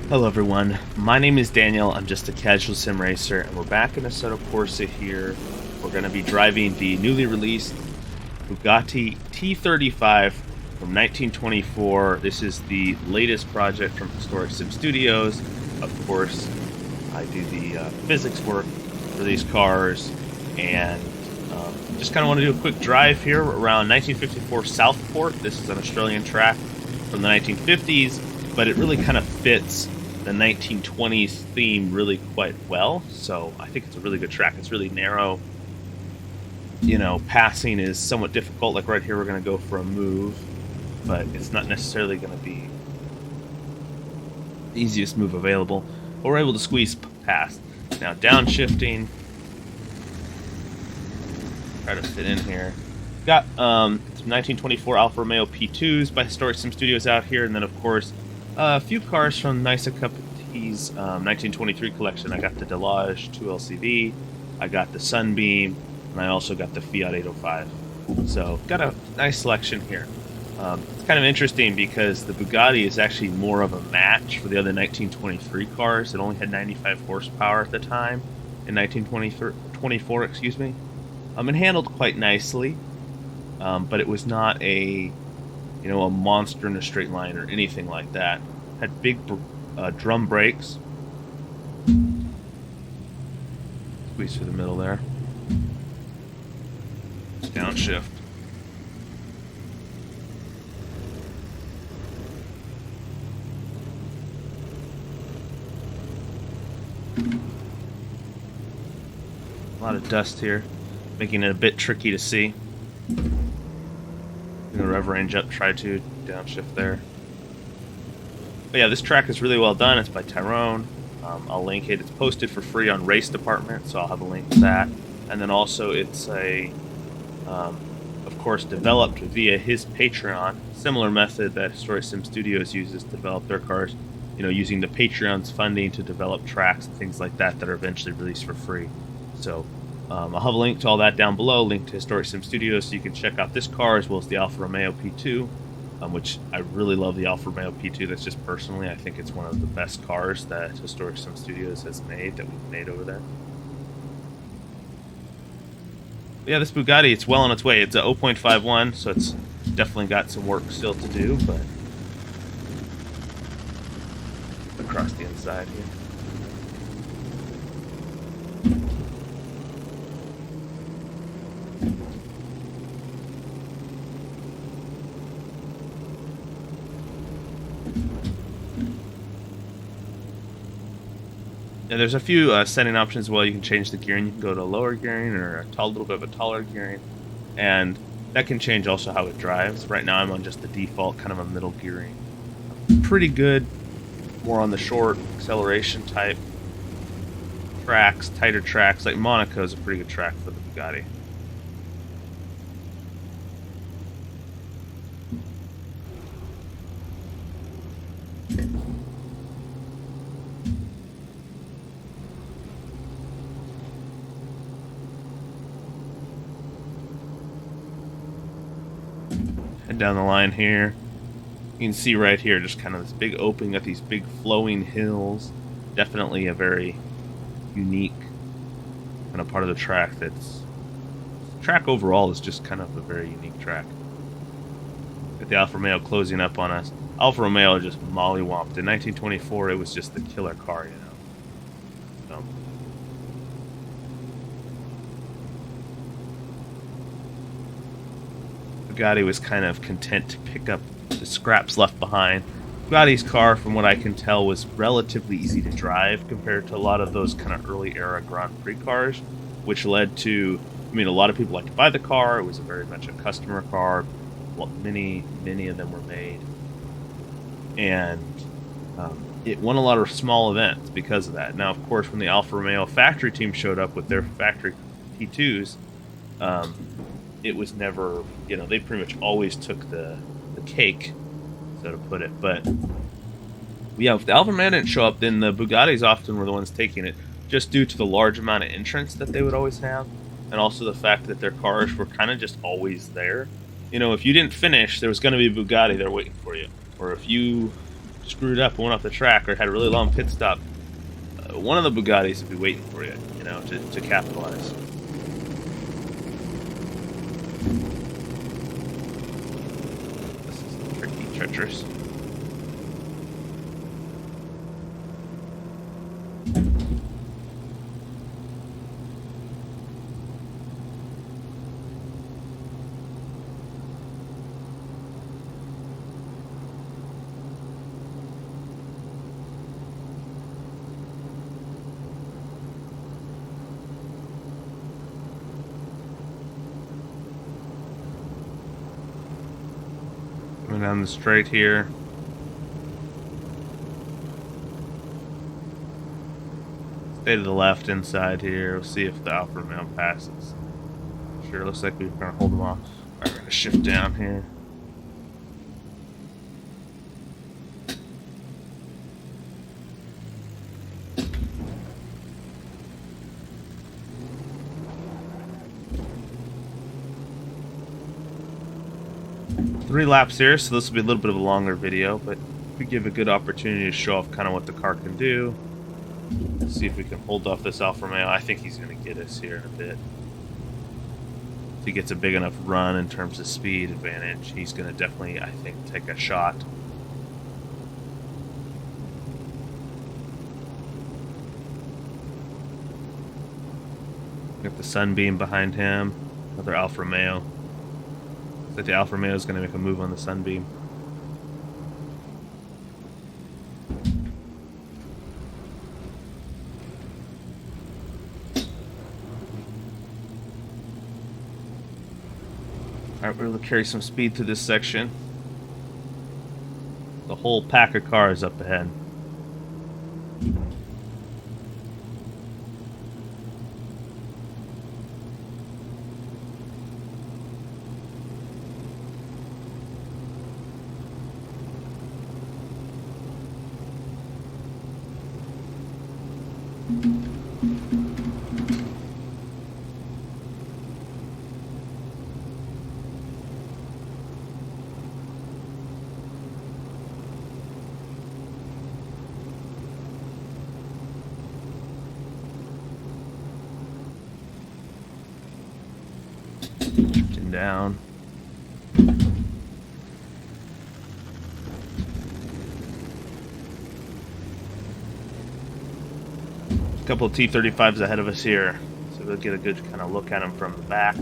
Hello everyone, my name is Daniel, I'm just a casual sim racer, and we're back in Assetto Corsa here. We're going to be driving the newly released Bugatti T35 from 1924. This is the latest project from Historic Sim Studios. Of course, I do the physics work for these cars, and just kind of want to do a quick drive here around 1954 Southport. This is an Australian track from the 1950s, but it really kind of fits the 1920s theme really quite well, so I think it's a really good track. It's really narrow. Passing is somewhat difficult. Like right here, we're going to go for a move, but it's not necessarily going to be the easiest move available. But we're able to squeeze past. Now, downshifting. Try to fit in here. Got 1924 Alfa Romeo P2s by Historic Sim Studios out here, and then of course a few cars from Nisa Cup's 1923 collection. I got the Delage 2LCV, I got the Sunbeam, and I also got the Fiat 805. So got a nice selection here. It's kind of interesting because the Bugatti is actually more of a match for the other 1923 cars. It only had 95 horsepower at the time in 1924, excuse me. It handled quite nicely, but it was not a monster in a straight line or anything like that. Had big drum brakes. Squeeze through the middle there. Downshift. A lot of dust here, making it a bit tricky to see. Gonna rev range up, try to downshift there. But yeah, this track is really well done. It's by Tyrone. I'll link it. It's posted for free on Race Department, so I'll have a link to that. And then also it's of course, developed via his Patreon. Similar method that Historic Sim Studios uses to develop their cars. Using the Patreon's funding to develop tracks and things like that that are eventually released for free. So I'll have a link to all that down below, link to Historic Sim Studios, so you can check out this car as well as the Alfa Romeo P2, which I really love the Alfa Romeo P2. That's just personally, I think it's one of the best cars that Historic Sim Studios has made, that we've made over there. But yeah, this Bugatti, it's well on its way. It's a 0.51, so it's definitely got some work still to do, but across the inside here. Yeah, there's a few setting options as well. You can change the gearing. You can go to lower gearing or a little bit of a taller gearing, and that can change also how it drives. Right now I'm on just the default kind of a middle gearing. Pretty good, more on the short acceleration type tracks, tighter tracks. Like Monaco is a pretty good track for the Bugatti. Head down the line here. You can see right here just kind of this big opening, got these big flowing hills. Definitely a very unique kind of part of the track. The track overall is just kind of a very unique track. Got the Alfa Romeo closing up on us. Alfa Romeo just mollywomped. In 1924 it was just the killer car, So. Bugatti was kind of content to pick up the scraps left behind. Bugatti's car, from what I can tell, was relatively easy to drive compared to a lot of those kind of early era Grand Prix cars, which led to, a lot of people liked to buy the car. It was very much a customer car. Well, many of them were made. And it won a lot of small events because of that. Now, of course, when the Alfa Romeo factory team showed up with their factory P2s, it was never, they pretty much always took the cake, so to put it. But yeah, if the Alfa Romeo didn't show up, then the Bugattis often were the ones taking it, just due to the large amount of entrants that they would always have, and also the fact that their cars were kind of just always there. If you didn't finish, there was going to be a Bugatti there waiting for you. Or if you screwed up and went off the track or had a really long pit stop, one of the Bugattis would be waiting for you, you know, to capitalize. This is tricky, treacherous. Coming down the straight here. Stay to the left inside here. We'll see if the Alfa Romeo passes. Sure, looks like we're going to hold them off. Alright, we're going to shift down here. Three laps here, so this will be a little bit of a longer video, but we give a good opportunity to show off kind of what the car can do. See if we can hold off this Alfa Romeo. I think he's going to get us here in a bit. If he gets a big enough run in terms of speed advantage, he's going to definitely, I think, take a shot. Got the Sunbeam behind him. Another Alfa Romeo. Looks like the Alfa Romeo is going to make a move on the Sunbeam. Alright, we're able to carry some speed through this section. The whole pack of cars up ahead. Drifting down. A couple of T35s ahead of us here, so we'll get a good kind of look at them from the back.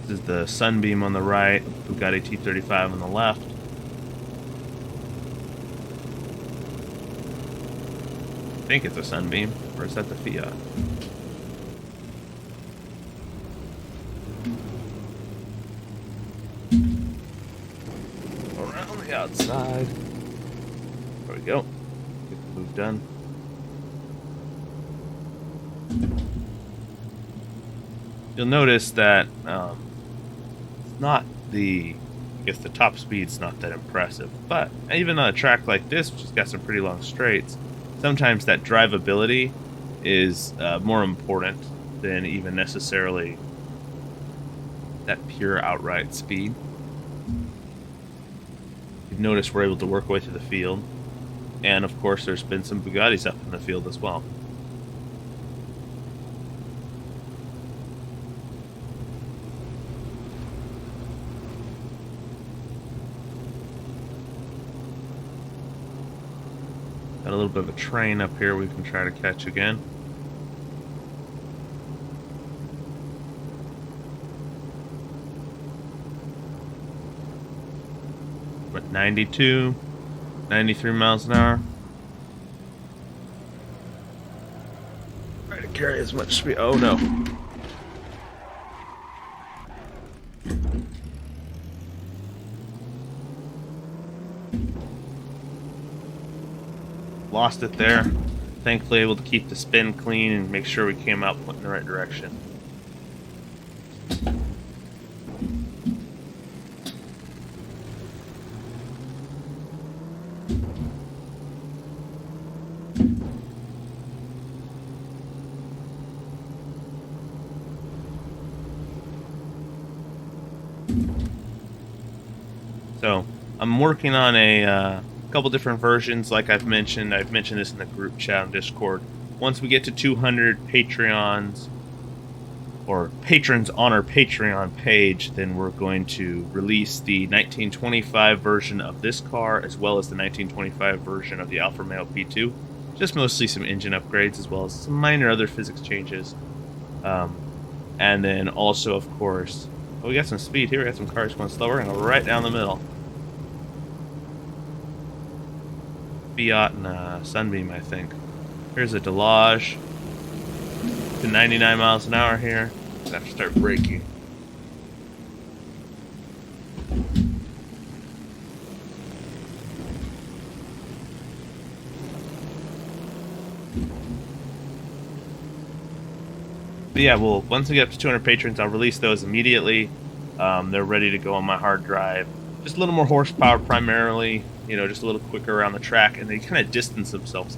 This is the Sunbeam on the right, Bugatti T35 on the left. I think it's a Sunbeam, or is that the Fiat? Around the outside. There we go. Get the move done. You'll notice that it's not the, I guess the top speed's not that impressive, but even on a track like this, which has got some pretty long straights, sometimes that drivability is more important than even necessarily that pure outright speed. You've noticed we're able to work our way through the field, and of course there's been some Bugattis up in the field as well. Got a little bit of a train up here we can try to catch again. We're at 92, 93 miles an hour. Try to carry as much speed. Oh no. Lost it there. Thankfully able to keep the spin clean and make sure we came out in the right direction. So I'm working on a couple different versions. Like I've mentioned this in the group chat on Discord. Once we get to 200 Patreons or patrons on our Patreon page, then we're going to release the 1925 version of this car, as well as the 1925 version of the Alfa Romeo P2. Just mostly some engine upgrades, as well as some minor other physics changes. And then also, of course, we got some speed here. We got some cars going slower. We're going to go right down the middle. Fiat and a Sunbeam, I think. Here's a Delage. To 99 miles an hour here. I have to start braking. But yeah, well, once we get up to 200 patrons, I'll release those immediately. They're ready to go on my hard drive. Just a little more horsepower primarily, you know, just a little quicker around the track, and they kind of distance themselves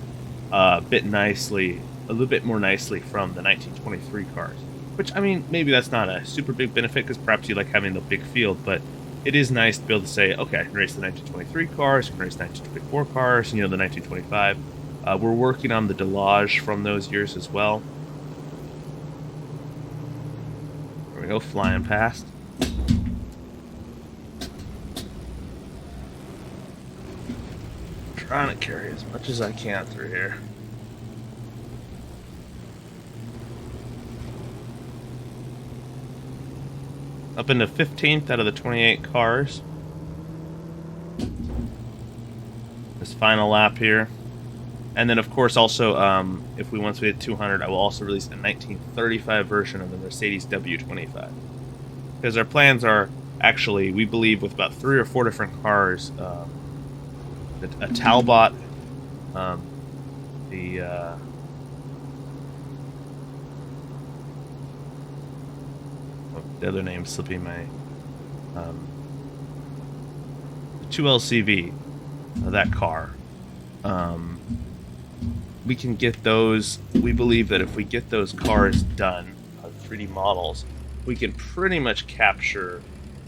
a little bit more nicely from the 1923 cars. Which, I mean, maybe that's not a super big benefit, because perhaps you like having the big field, but it is nice to be able to say, okay, I can race the 1923 cars, I can race 1924 cars, you know, the 1925. We're working on the Delage from those years as well. There we go, flying past. Trying to carry as much as I can through here. Up into 15th out of the 28 cars. This final lap here. And then, of course, also, once we hit 200, I will also release the 1935 version of the Mercedes W25. Because our plans are actually, we believe, with about 3 or 4 different cars, a Talbot, the other name's slipping my, the 2LCV, that car. We can get those. We believe that if we get those cars done, 3D models, we can pretty much capture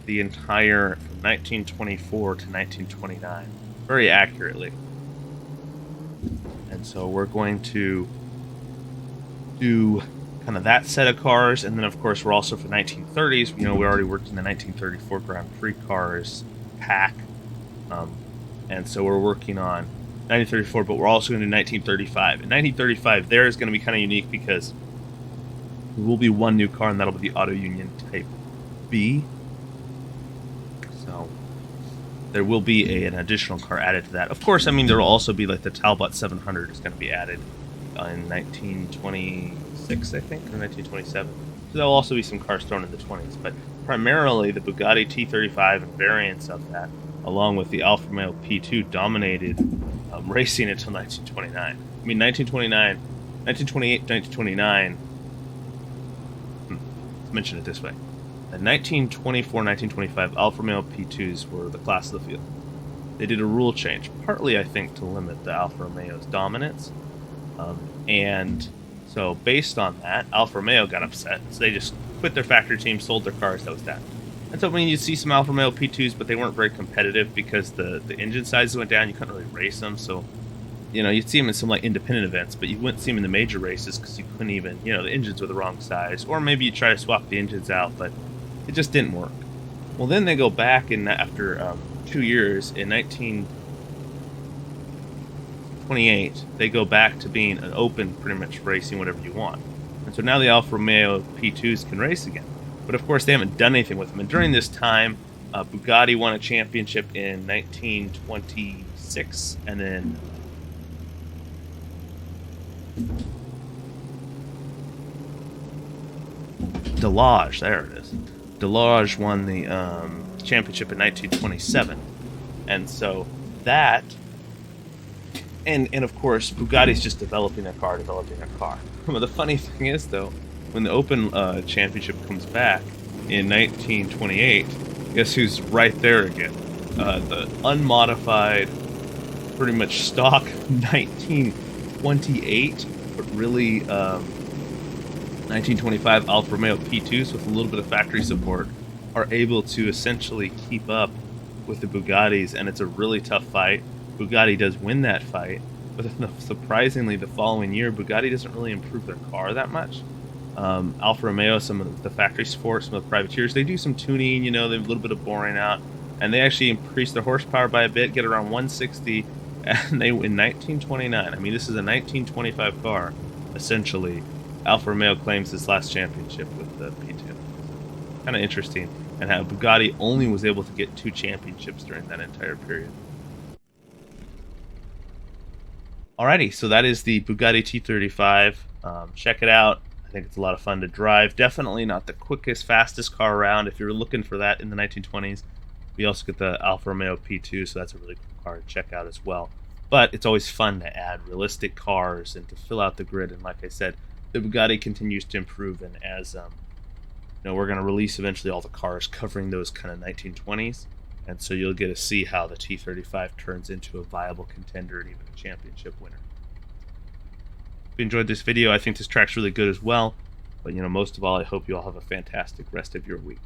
the entire 1924 to 1929 very accurately. And so we're going to do kind of that set of cars, and then of course we're also for 1930s. You know, we already worked in the 1934 Grand Prix cars pack, and so we're working on 1934, but we're also going to do 1935. And 1935 there is going to be kind of unique because there will be one new car, and that'll be the Auto Union Type B. So there will be an additional car added to that. Of course, I mean, there will also be like the Talbot 700 is going to be added in 1926, I think, or 1927. So there'll also be some cars thrown in the 20s, but primarily the Bugatti T35 and variants of that, along with the Alfa Romeo P2, dominated racing until 1929. I mean, 1928, 1929. Let's mention it this way. The 1924, 1925 Alfa Romeo P2s were the class of the field. They did a rule change, partly, I think, to limit the Alfa Romeo's dominance. And so, based on that, Alfa Romeo got upset. So they just quit their factory team, sold their cars, that was that. And so, I mean, you'd see some Alfa Romeo P2s, but they weren't very competitive because the engine sizes went down. You couldn't really race them. So, you know, you'd see them in some, like, independent events, but you wouldn't see them in the major races because you couldn't even, you know, the engines were the wrong size. Or maybe you try to swap the engines out, but it just didn't work. Well, then they go back, and after 2 years, in 1928, they go back to being an open, pretty much racing whatever you want. And so now the Alfa Romeo P2s can race again. But of course, they haven't done anything with them. And during this time, Bugatti won a championship in 1926, and then Delage, there it is. Delage won the championship in 1927. And so that, and of course, Bugatti's just developing a car. Well, the funny thing is, though, when the Open Championship comes back in 1928, guess who's right there again? The unmodified, pretty much stock 1928, but really 1925 Alfa Romeo P2s with a little bit of factory support are able to essentially keep up with the Bugattis, and it's a really tough fight. Bugatti does win that fight, but surprisingly, the following year, Bugatti doesn't really improve their car that much. Alfa Romeo, some of the factory sports, some of the privateers, they do some tuning, you know, they have a little bit of boring out, and they actually increase their horsepower by a bit, get around 160, and they win 1929. I mean, this is a 1925 car, essentially. Alfa Romeo claims his last championship with the P2. Kind of interesting, and how Bugatti only was able to get 2 championships during that entire period. Alrighty, so that is the Bugatti T35. Check it out. I think it's a lot of fun to drive. Definitely not the quickest, fastest car around. If you're looking for that in the 1920s, we also get the Alfa Romeo P2, so that's a really cool car to check out as well. But it's always fun to add realistic cars and to fill out the grid. And like I said, the Bugatti continues to improve. And as you know, we're going to release eventually all the cars covering those kind of 1920s. And so you'll get to see how the T35 turns into a viable contender and even a championship winner. If you enjoyed this video, I think this track's really good as well. But, you know, most of all, I hope you all have a fantastic rest of your week.